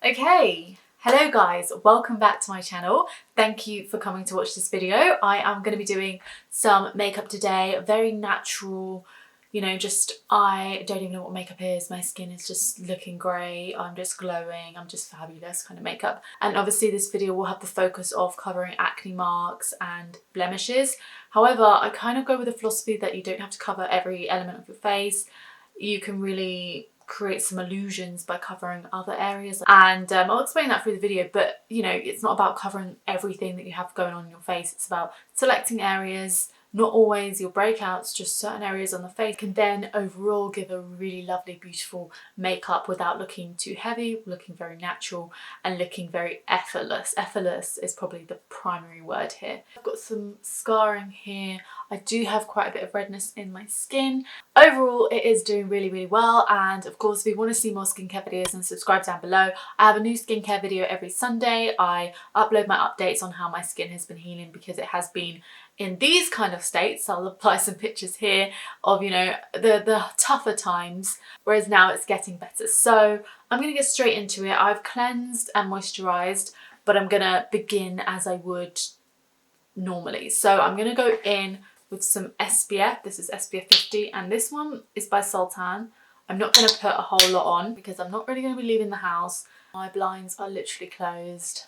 Okay, hello guys, welcome back to my channel. Thank you for coming to watch this video. I am going to be doing some makeup today, very natural, I don't even know what makeup is. My skin is just looking great, I'm just glowing, I'm just fabulous kind of makeup. And obviously this video will have the focus of covering acne marks and blemishes. However, I kind of go with the philosophy that you don't have to cover every element of your face. You can really create some illusions by covering other areas, and I'll explain that through the video, but it's not about covering everything that you have going on in your face. It's about selecting areas, not always your breakouts, just certain areas on the face can then overall give a really lovely, beautiful makeup without looking too heavy, looking very natural and looking very effortless. Effortless is probably the primary word here. I've got some scarring here. I do have quite a bit of redness in my skin. Overall, it is doing really, really well. And of course, if you want to see more skincare videos, then subscribe down below. I have a new skincare video every Sunday. I upload my updates on how my skin has been healing because it has been in these kind of states. I'll apply some pictures here of, the tougher times, whereas now it's getting better. So I'm going to get straight into it. I've cleansed and moisturized, but I'm going to begin as I would normally. So I'm going to go in with some SPF. This is SPF 50 and this one is by Sultan. I'm not going to put a whole lot on because I'm not really going to be leaving the house. My blinds are literally closed.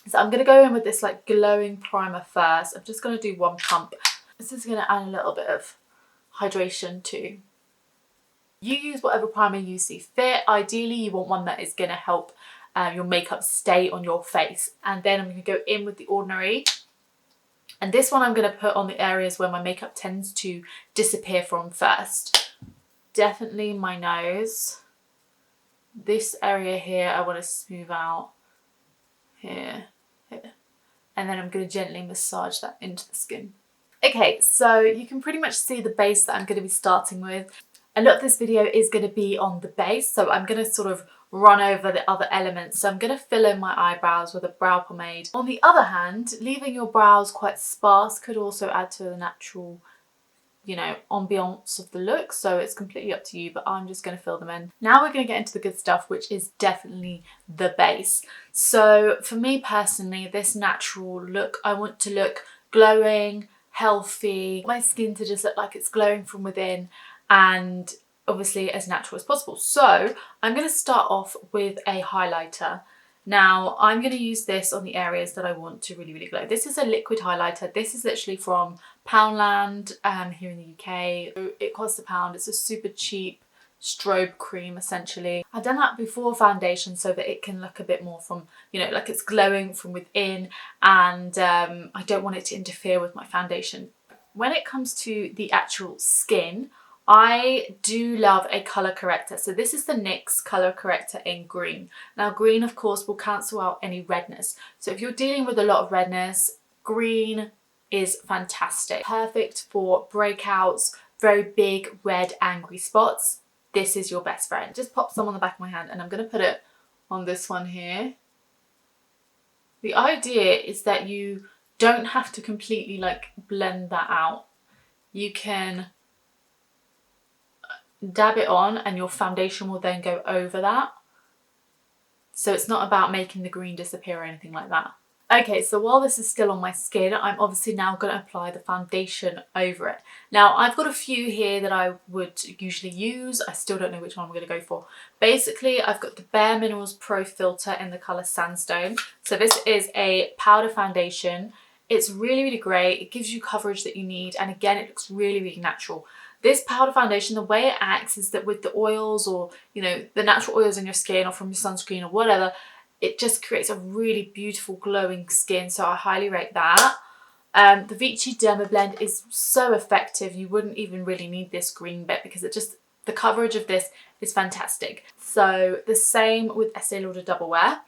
So I'm going to go in with this like glowing primer first. I'm just going to do one pump. This is going to add a little bit of hydration too. You use whatever primer you see fit. Ideally you want one that is going to help your makeup stay on your face. And then I'm going to go in with the Ordinary. And this one I'm going to put on the areas where my makeup tends to disappear from first. Definitely my nose. This area here I want to smooth out. Here. And then I'm going to gently massage that into the skin. Okay, so you can pretty much see the base that I'm going to be starting with. A lot of this video is going to be on the base, so I'm going to sort of run over the other elements. So I'm going to fill in my eyebrows with a brow pomade. On the other hand, leaving your brows quite sparse could also add to the natural, ambiance of the look. So it's completely up to you, but I'm just going to fill them in. Now we're going to get into the good stuff, which is definitely the base. So for me personally, this natural look, I want to look glowing, healthy, my skin to just look like it's glowing from within, and obviously as natural as possible. So I'm going to start off with a highlighter. Now I'm going to use this on the areas that I want to really, really glow. This is a liquid highlighter. This is literally from Poundland here in the UK. It costs £1. It's a super cheap strobe cream essentially. I've done that before foundation so that it can look a bit more from, like it's glowing from within, and I don't want it to interfere with my foundation. When it comes to the actual skin, I do love a colour corrector. So this is the NYX colour corrector in green. Now green of course will cancel out any redness. So if you're dealing with a lot of redness, green is fantastic. Perfect for breakouts, very big red angry spots. This is your best friend. Just pop some on the back of my hand and I'm going to put it on this one here. The idea is that you don't have to completely like blend that out. You can dab it on and your foundation will then go over that. So it's not about making the green disappear or anything like that. Okay, so while this is still on my skin, I'm obviously now going to apply the foundation over it. Now I've got a few here that I would usually use. I still don't know which one I'm going to go for. Basically, I've got the Bare Minerals Pro Filter in the colour Sandstone. So this is a powder foundation. It's really, really great. It gives you coverage that you need. And again, it looks really, really natural. This powder foundation, the way it acts is that with the oils or, the natural oils in your skin or from your sunscreen or whatever, it just creates a really beautiful glowing skin. So I highly rate that. The Vichy Derma Blend is so effective. You wouldn't even really need this green bit because the coverage of this is fantastic. So the same with Estee Lauder Double Wear.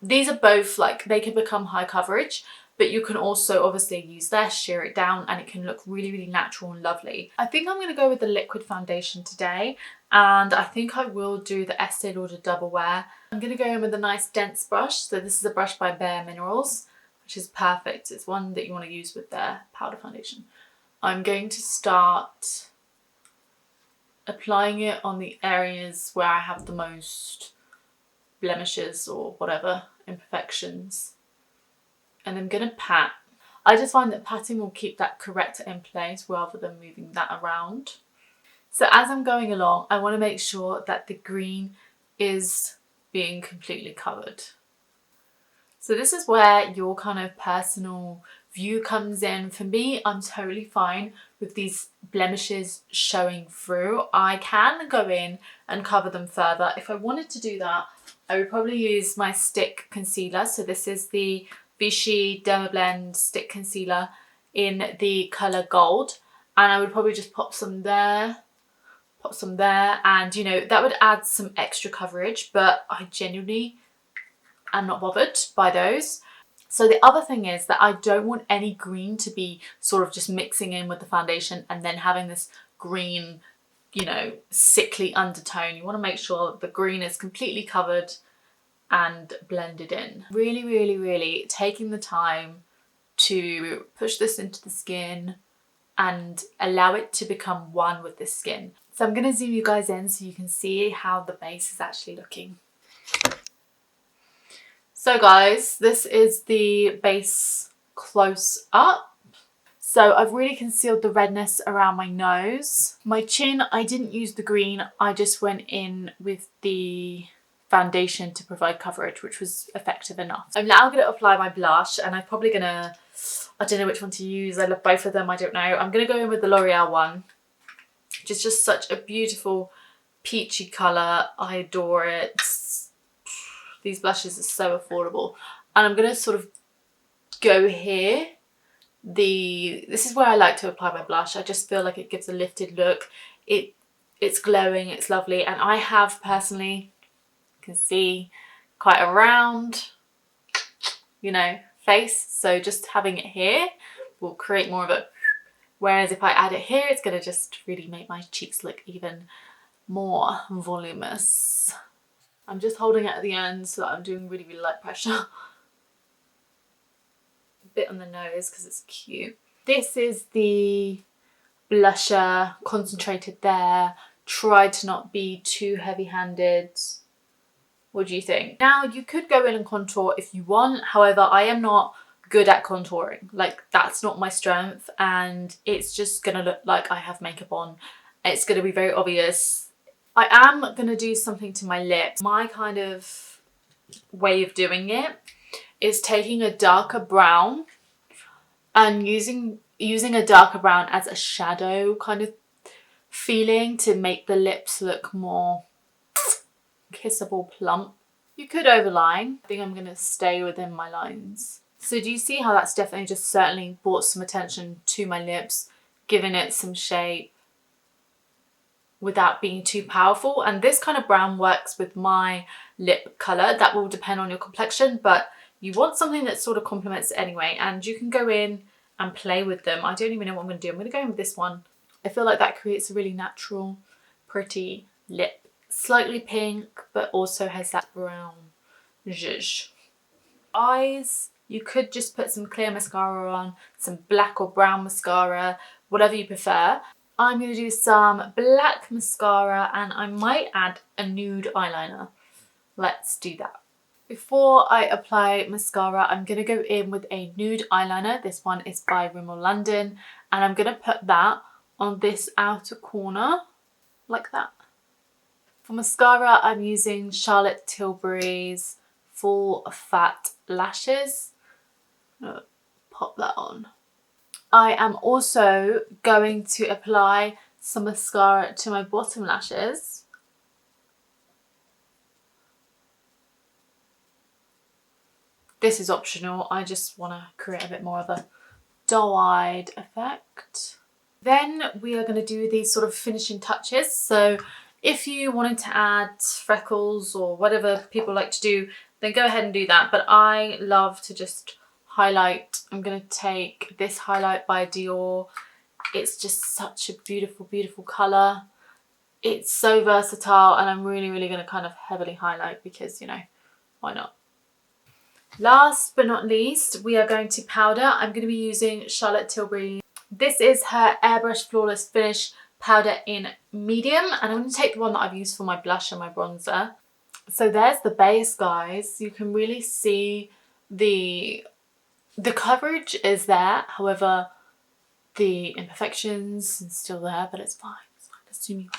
These are both they can become high coverage, but you can also obviously use this, sheer it down, and it can look really, really natural and lovely. I think I'm going to go with the liquid foundation today, and I think I will do the Estee Lauder Double Wear. I'm going to go in with a nice dense brush. So this is a brush by Bare Minerals, which is perfect. It's one that you want to use with their powder foundation. I'm going to start applying it on the areas where I have the most blemishes or whatever, imperfections. And I'm going to pat. I just find that patting will keep that corrector in place rather than moving that around. So as I'm going along, I want to make sure that the green is being completely covered. So this is where your kind of personal view comes in. For me, I'm totally fine with these blemishes showing through. I can go in and cover them further. If I wanted to do that, I would probably use my stick concealer. So this is the Vichy Dermablend Stick Concealer in the colour Gold. And I would probably just pop some there, and you know, that would add some extra coverage, but I genuinely am not bothered by those. So the other thing is that I don't want any green to be sort of just mixing in with the foundation and then having this green, you know, sickly undertone. You want to make sure that the green is completely covered and blended in. Really, really, really taking the time to push this into the skin and allow it to become one with the skin. So I'm going to zoom you guys in so you can see how the base is actually looking. So guys, this is the base close up. So I've really concealed the redness around my nose. My chin, I didn't use the green. I just went in with the foundation to provide coverage, which was effective enough. I'm now going to apply my blush, and I'm probably going to, I don't know which one to use. I love both of them. I don't know. I'm going to go in with the L'Oreal one, which is just such a beautiful peachy colour. I adore it. These blushes are so affordable. And I'm going to sort of go here. This is where I like to apply my blush. I just feel like it gives a lifted look. It's glowing, it's lovely. And I have personally, you can see, quite a round, you know, face. So just having it here will create more of a, whereas if I add it here, it's going to just really make my cheeks look even more voluminous. I'm just holding it at the end so that I'm doing really, really light pressure. A bit on the nose because it's cute. This is the blusher, concentrated there. Tried to not be too heavy-handed. What do you think? Now, you could go in and contour if you want. However, I am not good at contouring. Like, that's not my strength, and it's just gonna look like I have makeup on. It's gonna be very obvious. I am going to do something to my lips. My kind of way of doing it is taking a darker brown and using a darker brown as a shadow kind of feeling to make the lips look more kissable, plump. You could overline. I think I'm going to stay within my lines. So do you see how that's definitely just certainly brought some attention to my lips, giving it some shape without being too powerful? And this kind of brown works with my lip colour. That will depend on your complexion, but you want something that sort of complements it anyway, and you can go in and play with them. I don't even know what I'm going to do. I'm going to go in with this one. I feel like that creates a really natural, pretty lip. Slightly pink, but also has that brown zhuzh. Eyes, you could just put some clear mascara on, some black or brown mascara, whatever you prefer. I'm going to do some black mascara and I might add a nude eyeliner. Let's do that. Before I apply mascara, I'm going to go in with a nude eyeliner. This one is by Rimmel London, and I'm going to put that on this outer corner like that. For mascara, I'm using Charlotte Tilbury's Full Fat Lashes. Pop that on. I am also going to apply some mascara to my bottom lashes. This is optional. I just want to create a bit more of a doe-eyed effect. Then we are going to do these sort of finishing touches. So if you wanted to add freckles or whatever people like to do, then go ahead and do that. But I love to just highlight. I'm going to take this highlight by Dior. It's just such a beautiful, beautiful colour. It's so versatile, and I'm really, really going to kind of heavily highlight because, you know, why not? Last but not least, we are going to powder. I'm going to be using Charlotte Tilbury. This is her Airbrush Flawless Finish powder in medium, and I'm going to take the one that I've used for my blush and my bronzer. So there's the base, guys. You can really see the coverage is there. However, the imperfections are still there, but it's fine. It's fine. Assuming.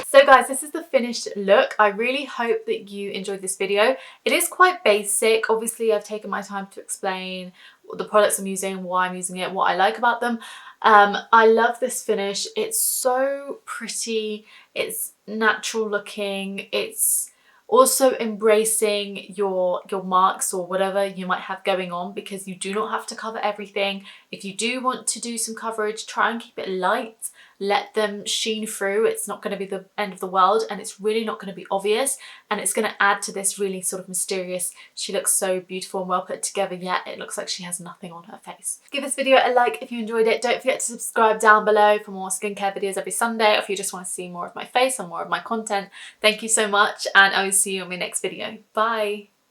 So guys, this is the finished look. I really hope that you enjoyed this video. It is quite basic. Obviously, I've taken my time to explain the products I'm using, why I'm using it, what I like about them. I love this finish. It's so pretty. It's natural looking. It's also embracing your marks or whatever you might have going on, because you do not have to cover everything. If you do want to do some coverage, try and keep it light. Let them sheen through. It's not going to be the end of the world, and it's really not going to be obvious, and it's going to add to this really sort of mysterious. She looks so beautiful and well put together, yet it looks like she has nothing on her face. Give this video a like if you enjoyed it. Don't forget to subscribe down below for more skincare videos every Sunday, or if you just want to see more of my face and more of my content. Thank you so much, and I will see you in my next video. Bye.